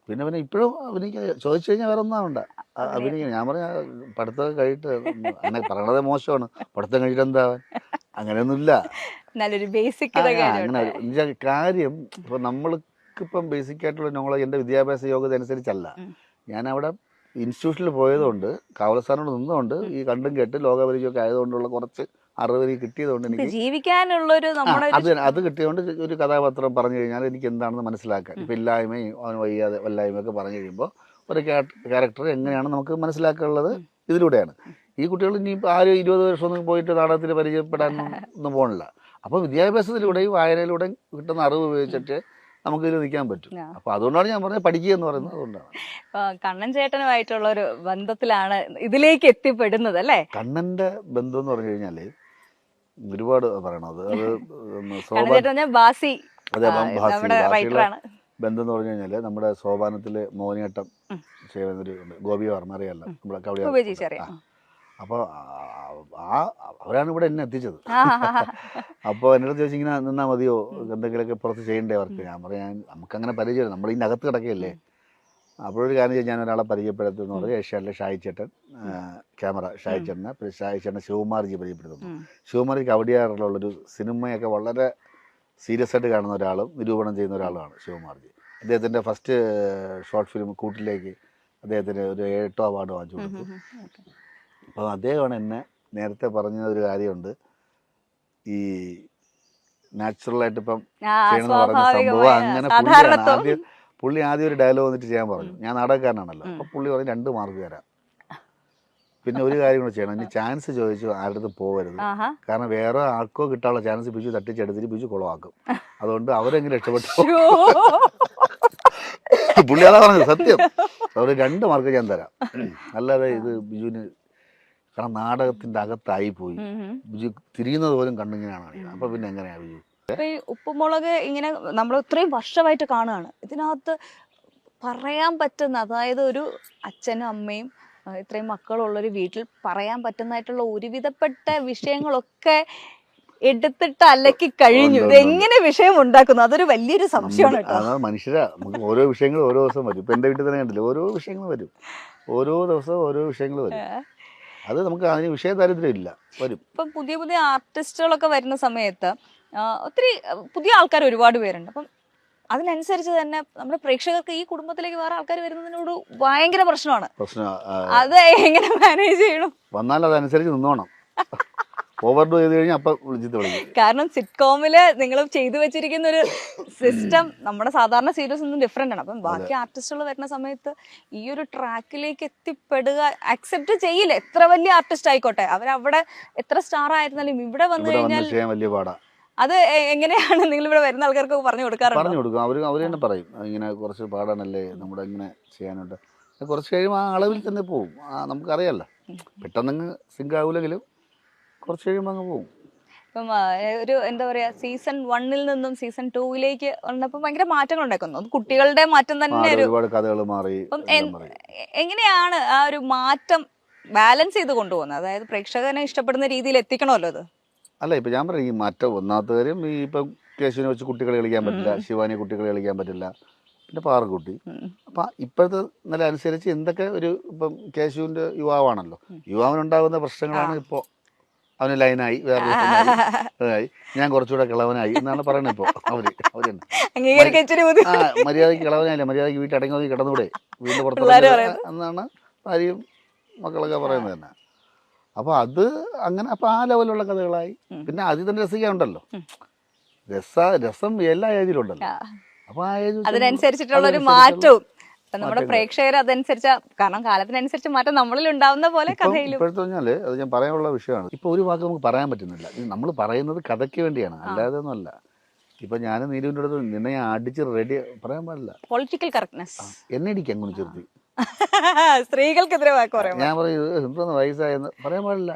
പിന്നെ പിന്നെ ഇപ്പോഴും അഭിനയിക്കാൻ ചോദിച്ചു കഴിഞ്ഞാൽ വേറെ ഒന്നും വേണ്ട അഭിനയിക്കാൻ. ഞാൻ പറഞ്ഞ പഠിത്തം കഴിഞ്ഞിട്ട് അങ്ങനെ പറയണത് മോശമാണ്, പഠിത്തം കഴിഞ്ഞിട്ട് എന്താവാൻ, അങ്ങനെയൊന്നുമില്ല. നല്ലൊരു ബേസിക് അങ്ങനെ കാര്യം ഇപ്പൊ നമ്മൾക്കിപ്പം ബേസിക് ആയിട്ടുള്ള നോളജ് എൻ്റെ വിദ്യാഭ്യാസ യോഗ്യത അനുസരിച്ചല്ല. ഞാൻ അവിടെ ഇൻസ്റ്റിറ്റ്യൂഷനിൽ പോയതുകൊണ്ട് കാവലസ്ഥാനോട് നിന്നുകൊണ്ട് ഈ കണ്ടും കേട്ട് ലോകപരിചയമൊക്കെ ആയതുകൊണ്ടുള്ള കുറച്ച് അറിവ് എനിക്ക് കിട്ടിയതുകൊണ്ട് എനിക്ക് ജീവിക്കാനുള്ളൊരു അത് കിട്ടിയതുകൊണ്ട് ഒരു കഥാപാത്രം പറഞ്ഞു കഴിഞ്ഞാൽ എനിക്ക് എന്താണെന്ന് മനസ്സിലാക്കാൻ. ഇപ്പം ഇല്ലായ്മയും അവന് വയ്യാതെ വല്ലായ്മയൊക്കെ പറഞ്ഞു കഴിയുമ്പോൾ ഒരു ക്യാരക്ടർ എങ്ങനെയാണ് നമുക്ക് മനസ്സിലാക്കാനുള്ളത് ഇതിലൂടെയാണ്. ഈ കുട്ടികൾ ഇനിയിപ്പോൾ ആരും 20 വർഷമൊന്നും പോയിട്ട് നാടകത്തിൽ പരിചയപ്പെടാനൊന്നും പോകണില്ല. അപ്പോൾ വിദ്യാഭ്യാസത്തിലൂടെയും വായനയിലൂടെയും കിട്ടുന്ന അറിവ് ഉപയോഗിച്ചിട്ട് നമുക്ക് ഇതിൽ നിൽക്കാൻ പറ്റും. അപ്പോൾ അതുകൊണ്ടാണ് ഞാൻ പറഞ്ഞത് പഠിക്കുക എന്ന് പറയുന്നത്. അതുകൊണ്ടാണ് കണ്ണൻ ചേട്ടനുമായിട്ടുള്ള ഒരു ബന്ധത്തിലാണ് ഇതിലേക്ക് എത്തിപ്പെടുന്നത് അല്ലേ? കണ്ണൻ്റെ ബന്ധം എന്ന് പറഞ്ഞു കഴിഞ്ഞാൽ ഒരുപാട് പറയണത്. ബാസി ബന്ധം എന്ന് പറഞ്ഞു കഴിഞ്ഞാൽ നമ്മുടെ സോപാനത്തില് മോഹിനിയാട്ടം ചെയ്യുന്ന ഒരു ഗോപി വർമ്മ അറിയാമല്ലോ, നമ്മുടെ കവടി. അപ്പോൾ അവരാണ് ഇവിടെ എന്നെ എത്തിച്ചത്. അപ്പോൾ എന്നോട് ചോദിച്ചു ഇങ്ങനെ നിന്നാൽ മതിയോ, എന്തെങ്കിലുമൊക്കെ പുറത്ത് ചെയ്യണ്ടേ വർക്ക്. ഞാൻ പറയാൻ നമുക്കങ്ങനെ പരിചയം, നമ്മൾ ഇതിൻ്റെ അകത്ത് കിടക്കുകയല്ലേ. അപ്പോഴൊരു കാര്യം ചെയ്ത് ഞാൻ ഒരാളെ പരിചയപ്പെടുത്തുന്നു പറഞ്ഞാൽ ഏഷ്യാനിലെ ഷായിച്ചേട്ടൻ ക്യാമറ ഷായിച്ചേട്ടനെ, പിന്നെ ഷായിച്ചേട്ടനെ ശിവകുമാർജി പരിചയപ്പെടുത്തുന്നു. ശിവകുമാർജിക്ക് കവടിയാറിലുള്ളൊരു സിനിമയൊക്കെ വളരെ സീരിയസ് ആയിട്ട് കാണുന്ന ഒരാളും നിരൂപണം ചെയ്യുന്ന ഒരാളുമാണ് ശിവകുമാർജി. അദ്ദേഹത്തിൻ്റെ ഫസ്റ്റ് ഷോർട്ട് ഫിലിം കൂട്ടിലേക്ക് അദ്ദേഹത്തിന് ഒരു 8 അവാർഡ് വാങ്ങിച്ചു കൊടുത്തു. അപ്പോൾ അദ്ദേഹമാണ് എന്നെ നേരത്തെ പറഞ്ഞ ഒരു കാര്യമുണ്ട്, ഈ നാച്ചുറലായിട്ട് ഇപ്പം ചെയ്യണമെന്ന് പറഞ്ഞ സംഭവം. അങ്ങനെ പുള്ളി ആദ്യം ഒരു ഡയലോഗ് വന്നിട്ട് ചെയ്യാൻ പറഞ്ഞു. ഞാൻ നാടകക്കാരനാണല്ലോ. അപ്പോൾ പുള്ളി പറഞ്ഞു 2 മാർക്ക് തരാം, പിന്നെ ഒരു കാര്യം കൂടെ ചെയ്യണം, ഇനി ചാൻസ് ചോദിച്ചു ആരുടെ അടുത്തും പോകരുത്, കാരണം വേറെ ആൾക്കോ കിട്ടാനുള്ള ചാൻസ് ബിജു തട്ടിച്ചെടുത്തിട്ട് ബിജു കുളമാക്കും, അതുകൊണ്ട് അവരെങ്ങനെ രക്ഷപ്പെട്ടു. പുള്ളി അതാ പറഞ്ഞത്, സത്യം. അവർ 2 മാർക്ക് ഞാൻ തരാം, അല്ലാതെ ഇത് ബിജുവിന്, കാരണം നാടകത്തിന്റെ അകത്തായി പോയി, ബിജു തിരിയുന്നത് പോലും കണ്ടിങ്ങനെയാണ്. അപ്പൊ പിന്നെ എങ്ങനെയാ ബിജു? ഈ ഉപ്പുമുളക് ഇങ്ങനെ നമ്മൾ ഇത്രയും വർഷമായിട്ട് കാണുകയാണ്, ഇതിനകത്ത് പറയാൻ പറ്റുന്ന, അതായത് ഒരു അച്ഛനും അമ്മയും ഇത്രയും മക്കളുള്ളൊരു വീട്ടിൽ പറയാൻ പറ്റുന്നതായിട്ടുള്ള ഒരുവിധപ്പെട്ട വിഷയങ്ങളൊക്കെ എടുത്തിട്ട് അലക്കി കഴിഞ്ഞു. ഇത് എങ്ങനെ വിഷയം ഉണ്ടാക്കുന്നു, അതൊരു വലിയൊരു സംശയമാണ് കേട്ടോ. മനുഷ്യരാ, നമുക്ക് ഓരോ വിഷയങ്ങൾ ഓരോ ദിവസം വരും. ഇപ്പൊ എന്റെ വീട്ടിൽ തന്നെ കണ്ടില്ല, ഓരോ വിഷയങ്ങൾ വരും, ഓരോ ദിവസവും ഓരോ വിഷയങ്ങൾ വരും. അത് നമുക്ക് അതിന് വിഷയ ദാരിദ്ര്യം ഇല്ല, വരും. ഇപ്പം പുതിയ പുതിയ ആർട്ടിസ്റ്റുകളൊക്കെ വരുന്ന സമയത്ത് ഒത്തിരി പുതിയ ആൾക്കാർ ഒരുപാട് പേരുണ്ട്. അപ്പം അതിനനുസരിച്ച് തന്നെ നമ്മുടെ പ്രേക്ഷകർക്ക് ഈ കുടുംബത്തിലേക്ക് വേറെ ആൾക്കാർ വരുന്നതിനോട് ഭയങ്കര പ്രശ്നമാണ്. അത് എങ്ങനെ മാനേജ് ചെയ്യണം? വന്നാൽ അതനുസരിച്ച് നിന്നോണം. ഓവർഡു ചെയ്ത് കഴിഞ്ഞാൽ അപ്പം വിളിച്ചിട്ട് വിളിക്കും. കാരണം സിറ്റ്കോമില് നിങ്ങൾ ചെയ്തു വെച്ചിരിക്കുന്ന ഒരു സിസ്റ്റം നമ്മുടെ സാധാരണ സീരീസ് ഒന്നും ഡിഫറെന്റ് ആണ്. അപ്പം ബാക്കി ആർട്ടിസ്റ്റുകൾ വരുന്ന സമയത്ത് ഈ ഒരു ട്രാക്കിലേക്ക് എത്തിപ്പെടുക അക്സെപ്റ്റ് ചെയ്യില്ല. എത്ര വലിയ ആർട്ടിസ്റ്റ് ആയിക്കോട്ടെ, അവരവിടെ എത്ര സ്റ്റാർ ആയിരുന്നാലും ഇവിടെ വന്നു കഴിഞ്ഞാൽ വലിയ പാടാ. അത് എങ്ങനെയാണ് നിങ്ങൾ ഇവിടെ വരുന്ന ആൾക്കാർക്ക് പറഞ്ഞു കൊടുക്കാറുണ്ട്? പറഞ്ഞു കൊടുക്കും. അവർ തന്നെ പറയും ഇങ്ങനെ കുറച്ച് പാടാനല്ലേ, നമ്മുടെ ഇങ്ങനെ ചെയ്യാനുണ്ട്. കുറച്ച് കഴിയുമ്പോൾ ആ അളവിൽ തന്നെ പോവും. നമുക്കറിയാമല്ലോ, പെട്ടെന്ന് സിങ്ക് ആവില്ലെങ്കിലും കുറച്ച് കഴിയുമ്പോൾ അങ്ങ് പോകും. ഇപ്പം ഒരു എന്താ പറയാ, സീസൺ 1 നിന്നും സീസൺ 2 വന്നപ്പോൾ ഭയങ്കര മാറ്റങ്ങൾ ഉണ്ടാക്കുന്നു. കുട്ടികളുടെ മാറ്റം തന്നെ ഒരുപാട് കഥകൾ മാറി. എങ്ങനെയാണ് ആ ഒരു മാറ്റം ബാലൻസ് ചെയ്ത് കൊണ്ടുപോകുന്നത്? അതായത് പ്രേക്ഷകനെ ഇഷ്ടപ്പെടുന്ന രീതിയിൽ എത്തിക്കണമല്ലോ അത്. അല്ല, ഇപ്പം ഞാൻ പറയും, ഈ മാറ്റം ഒന്നാമത്തെ കാര്യം, ഈ ഇപ്പം കേശുവിനെ വെച്ച് കുട്ടികളെ കളിക്കാൻ പറ്റില്ല, ശിവാനി കുട്ടികളെ കളിക്കാൻ പറ്റില്ല, പിന്നെ പാറക്കുട്ടി. അപ്പം ഇപ്പോഴത്തെ നില അനുസരിച്ച് എന്തൊക്കെ ഒരു, ഇപ്പം കേശുവിൻ്റെ യുവാവാണല്ലോ, യുവാവിനുണ്ടാകുന്ന പ്രശ്നങ്ങളാണ് ഇപ്പോൾ. അവന് ലൈനായി, വേറെ ഞാൻ കുറച്ചുകൂടെ കിളവനായി എന്നാണ് പറയണത് ഇപ്പോൾ. അവരുണ്ട് മര്യാദയ്ക്ക് കിളവനായില്ല, മര്യാദയ്ക്ക് വീട്ടിൽ അടങ്ങി കിടന്നൂടെ, വീടിൻ്റെ പുറത്ത് എന്നാണ് ഭാര്യയും മക്കളൊക്കെ പറയുന്നത് തന്നെ. അപ്പോൾ അത് അങ്ങനെ, അപ്പോൾ ആ ലെവലുള്ള കഥകളായി. പിന്നെ അതിൽ തന്നെ രസിക്കാനുണ്ടല്ലോ, രസം എല്ലാ ഏജിലുണ്ടല്ലോ. അപ്പോൾ ആ ഏജ് അതിനനുസരിച്ചിട്ടുള്ള ഒരു മാറ്റവും നമ്മുടെ പ്രേക്ഷകർ അതനുസരിച്ച്, കാരണം കാലത്തിനനുസരിച്ച് മാറ്റം നമ്മളിൽ ഉണ്ടാവുന്ന പോലെ കഥയിലും. ഇപ്പോഴത്തെ പറഞ്ഞാൽ അത് ഞാൻ പറയാനുള്ള വിഷയമാണ്. ഇപ്പോൾ ഒരു വാക്ക് നമുക്ക് പറയാൻ പറ്റുന്നില്ല. നമ്മൾ പറയുന്നത് കഥയ്ക്ക് വേണ്ടിയാണ്, അല്ലാതെ ഒന്നുമല്ല. ഇപ്പൊ ഞാൻ നീരുവിൻ്റെ അടുത്ത് നിന്നെ ഞാൻ അടിച്ച് റെഡി പറയാൻ പാടില്ല. പൊളിറ്റിക്കൽ കറക്റ്റ്നെസ് എന്നെ ഇടിക്കാൻ അങ്ങനെ ചെറുത്തി സ്ത്രീകൾക്കെതിരെ ഞാൻ പറയും 20 വയസ്സായെന്ന് പറയാൻ പാടില്ല.